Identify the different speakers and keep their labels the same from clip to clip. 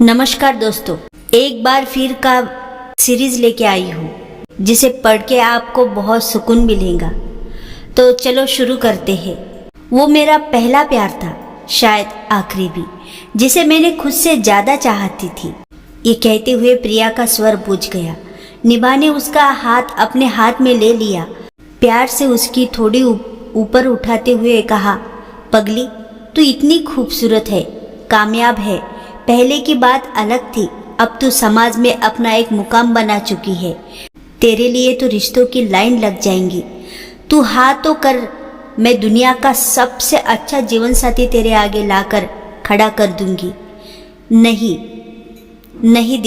Speaker 1: नमस्कार दोस्तों, एक बार फिर का सीरीज लेके आई हूँ जिसे पढ़ के आपको बहुत सुकून मिलेगा। तो चलो शुरू करते हैं। वो मेरा पहला प्यार था, शायद आखिरी भी, जिसे मैंने खुद से ज़्यादा चाहती थी। ये कहते हुए प्रिया का स्वर बुझ गया। निभा ने उसका हाथ अपने हाथ में ले लिया, प्यार से उसकी थोड़ी ऊपर उठाते हुए कहा, पगली तू इतनी खूबसूरत है, कामयाब है। पहले की बात अलग थी, अब तू समाज में अपना एक मुकाम बना चुकी है। तेरे लिए तो रिश्तों की लाइन लग जाएंगी। तू हाँ तो कर, मैं दुनिया का सबसे अच्छा जीवन साथी तेरे आगे लाकर खड़ा कर दूंगी। नहीं नहीं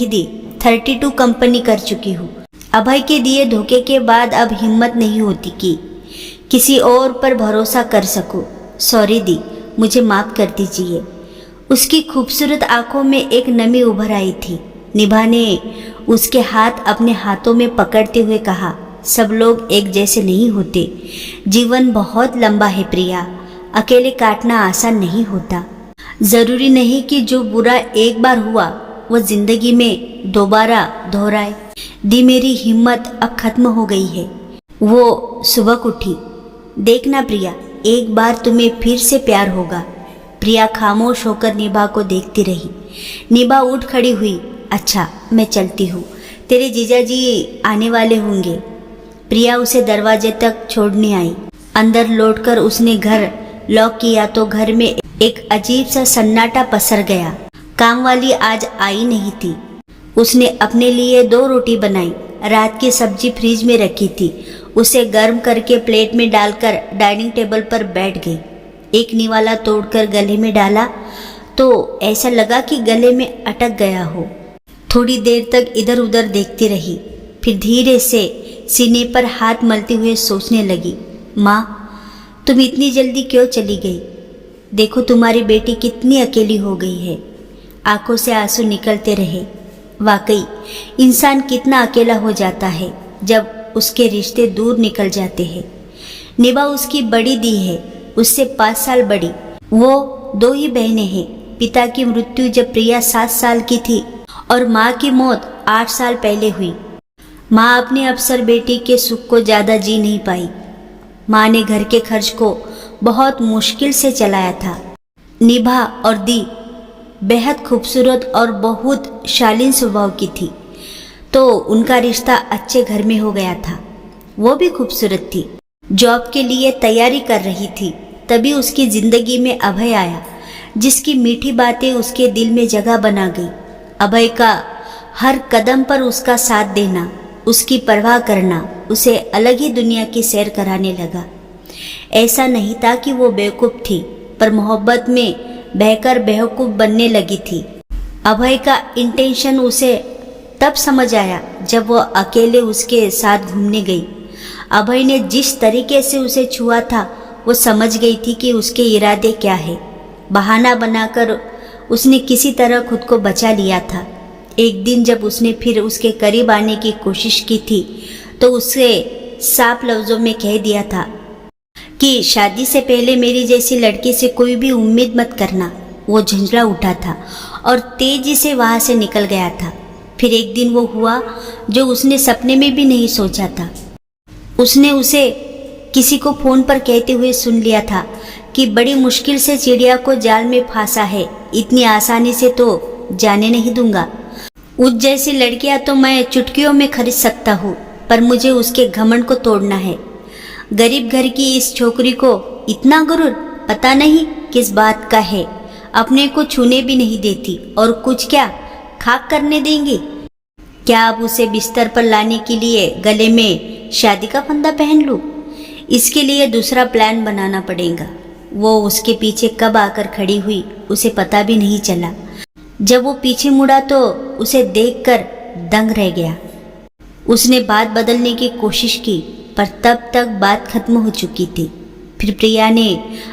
Speaker 1: दी 32 कंपनी कर चुकी हूँ। अभय के दिए धोखे के बाद अब हिम्मत नहीं होती कि किसी और पर भरोसा कर सकूं। सॉरी दी, मुझे माफ़ कर दीजिए। उसकी खूबसूरत आंखों में एक नमी उभर आई थी। निभा ने उसके हाथ अपने हाथों में पकड़ते हुए कहा, सब लोग एक जैसे नहीं होते। जीवन बहुत लंबा है प्रिया, अकेले काटना आसान नहीं होता। ज़रूरी नहीं कि जो बुरा एक बार हुआ वो जिंदगी में दोबारा दोहराए। दी, मेरी हिम्मत अब खत्म हो गई है। वो सुबह उठी। देखना प्रिया, एक बार तुम्हें फिर से प्यार होगा। प्रिया खामोश होकर निभा को देखती रही। निभा उठ खड़ी हुई। अच्छा, मैं चलती हूँ, तेरे जीजाजी आने वाले होंगे। प्रिया उसे दरवाजे तक छोड़ने आई। अंदर लौटकर उसने घर लॉक किया तो घर में एक अजीब सा सन्नाटा पसर गया। काम वाली आज आई नहीं थी। उसने अपने लिए 2 रोटी बनाई। रात की सब्जी फ्रिज में रखी थी, उसे गर्म करके प्लेट में डालकर डाइनिंग टेबल पर बैठ गई। एक निवाला तोड़कर गले में डाला तो ऐसा लगा कि गले में अटक गया हो। थोड़ी देर तक इधर उधर देखती रही, फिर धीरे से सीने पर हाथ मलते हुए सोचने लगी, माँ तुम इतनी जल्दी क्यों चली गई? देखो तुम्हारी बेटी कितनी अकेली हो गई है। आंखों से आंसू निकलते रहे। वाकई इंसान कितना अकेला हो जाता है जब उसके रिश्ते दूर निकल जाते हैं। निभा उसकी बड़ी दी है, उससे 5 साल बड़ी। वो 2 ही बहनें हैं। पिता की मृत्यु जब प्रिया 7 साल की थी और माँ की मौत 8 साल पहले हुई। माँ अपने अफसर बेटी के सुख को ज़्यादा जी नहीं पाई। माँ ने घर के खर्च को बहुत मुश्किल से चलाया था। निभा और दी बेहद खूबसूरत और बहुत शालीन स्वभाव की थी, तो उनका रिश्ता अच्छे घर में हो गया था। वो भी खूबसूरत थी, जॉब के लिए तैयारी कर रही थी। तभी उसकी जिंदगी में अभय आया, जिसकी मीठी बातें उसके दिल में जगह बना गई। अभय का हर कदम पर उसका साथ देना, उसकी परवाह करना उसे अलग ही दुनिया की सैर कराने लगा। ऐसा नहीं था कि वो बेवकूफ़ थी, पर मोहब्बत में बहकर बेवकूफ़ बनने लगी थी। अभय का इंटेंशन उसे तब समझ आया जब वो अकेले उसके साथ घूमने गई। अभय ने जिस तरीके से उसे छुआ था, वो समझ गई थी कि उसके इरादे क्या है। बहाना बनाकर उसने किसी तरह खुद को बचा लिया था। एक दिन जब उसने फिर उसके करीब आने की कोशिश की थी तो उसे साफ लफ्ज़ों में कह दिया था कि शादी से पहले मेरी जैसी लड़की से कोई भी उम्मीद मत करना। वो झंझला उठा था और तेजी से वहाँ से निकल गया था। फिर एक दिन वो हुआ जो उसने सपने में भी नहीं सोचा था। उसने उसे किसी को फ़ोन पर कहते हुए सुन लिया था कि बड़ी मुश्किल से चिड़िया को जाल में फांसा है, इतनी आसानी से तो जाने नहीं दूंगा। उस जैसी लड़कियां तो मैं चुटकियों में खरीद सकता हूँ, पर मुझे उसके घमंड को तोड़ना है। गरीब घर की इस छोकरी को इतना गुरूर, पता नहीं किस बात का है। अपने को छूने भी नहीं देती और कुछ क्या खाक करने देंगी? क्या अब उसे बिस्तर पर लाने के लिए गले में शादी का फंदा पहन लूं? इसके लिए दूसरा प्लान बनाना पड़ेगा। वो उसके पीछे कब आकर खड़ी हुई उसे पता भी नहीं चला। जब वो पीछे मुड़ा तो उसे देखकर दंग रह गया। उसने बात बदलने की कोशिश की, पर तब तक बात खत्म हो चुकी थी। फिर प्रिया ने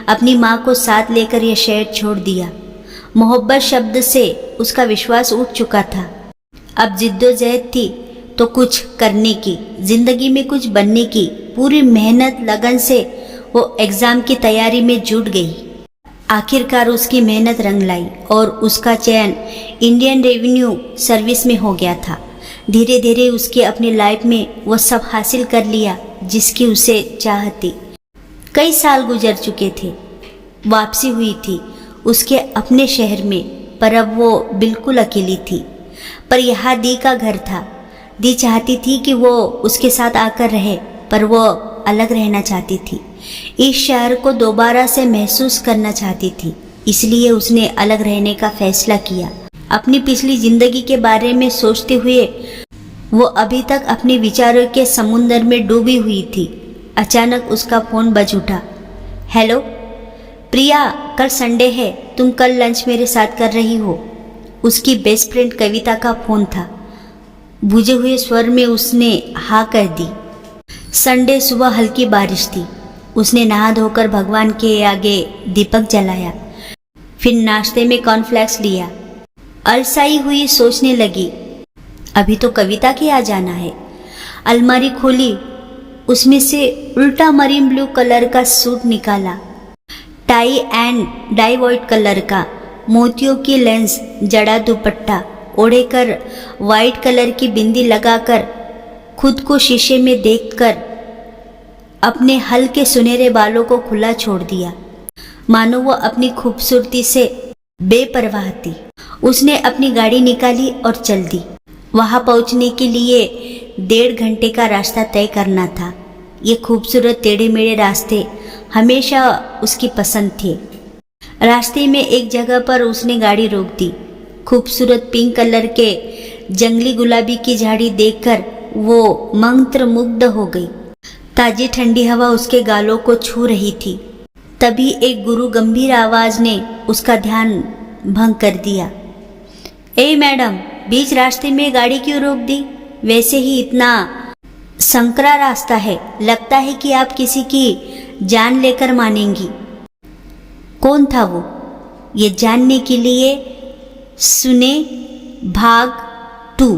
Speaker 1: अपनी माँ को साथ लेकर यह शहर छोड़ दिया। मोहब्बत शब्द से उसका विश्वास उठ चुका था। अब जिद्दोजहद थी तो कुछ करने की, जिंदगी में कुछ बनने की। पूरी मेहनत लगन से वो एग्ज़ाम की तैयारी में जुट गई। आखिरकार उसकी मेहनत रंग लाई और उसका चयन इंडियन रेवेन्यू सर्विस में हो गया था। धीरे धीरे उसके अपनी लाइफ में वो सब हासिल कर लिया जिसकी उसे चाह थी। कई साल गुजर चुके थे। वापसी हुई थी उसके अपने शहर में, पर अब वो बिल्कुल अकेली थी। पर यहाँ दी का घर था। दी चाहती थी कि वो उसके साथ आकर रहे, पर वो अलग रहना चाहती थी। इस शहर को दोबारा से महसूस करना चाहती थी, इसलिए उसने अलग रहने का फैसला किया। अपनी पिछली जिंदगी के बारे में सोचते हुए वो अभी तक अपने विचारों के समुंदर में डूबी हुई थी। अचानक उसका फोन बज उठा। हेलो प्रिया, कल संडे है, तुम कल लंच मेरे साथ कर रही हो? उसकी बेस्ट फ्रेंड कविता का फोन था। बुझे हुए स्वर में उसने हाँ कह दी। संडे सुबह हल्की बारिश थी। उसने नहा धोकर भगवान के आगे दीपक जलाया, फिर नाश्ते में कॉर्नफ्लेक्स लिया। अलसाई हुई सोचने लगी, अभी तो कविता के आ जाना है। अलमारी खोली, उसमें से उल्टा मरीन ब्लू कलर का सूट निकाला, tie and dye white colour का, मोतियों की लेंस जड़ा दुपट्टा ओढ़ेकर, वाइट कलर की बिंदी लगाकर, खुद को शीशे में देखकर अपने हल्के सुनहरे बालों को खुला छोड़ दिया, मानो वो अपनी खूबसूरती से बेपरवाह थी। उसने अपनी गाड़ी निकाली और चल दी। वहां पहुंचने के लिए 1.5 घंटे का रास्ता तय करना था। ये खूबसूरत टेढ़े मेढ़े रास्ते हमेशा उसकी पसंद थे। रास्ते में एक जगह पर उसने गाड़ी रोक दी। खूबसूरत पिंक कलर के जंगली गुलाबी की झाड़ी देखकर वो मंत्रमुग्ध हो गई। ताजी ठंडी हवा उसके गालों को छू रही थी। तभी एक गुरु गंभीर आवाज ने उसका ध्यान भंग कर दिया। ए मैडम, बीच रास्ते में गाड़ी क्यों रोक दी? वैसे ही इतना संकरा रास्ता है, लगता है कि आप किसी की जान लेकर मानेंगी। कौन था वो? ये जानने के लिए सुने भाग 2।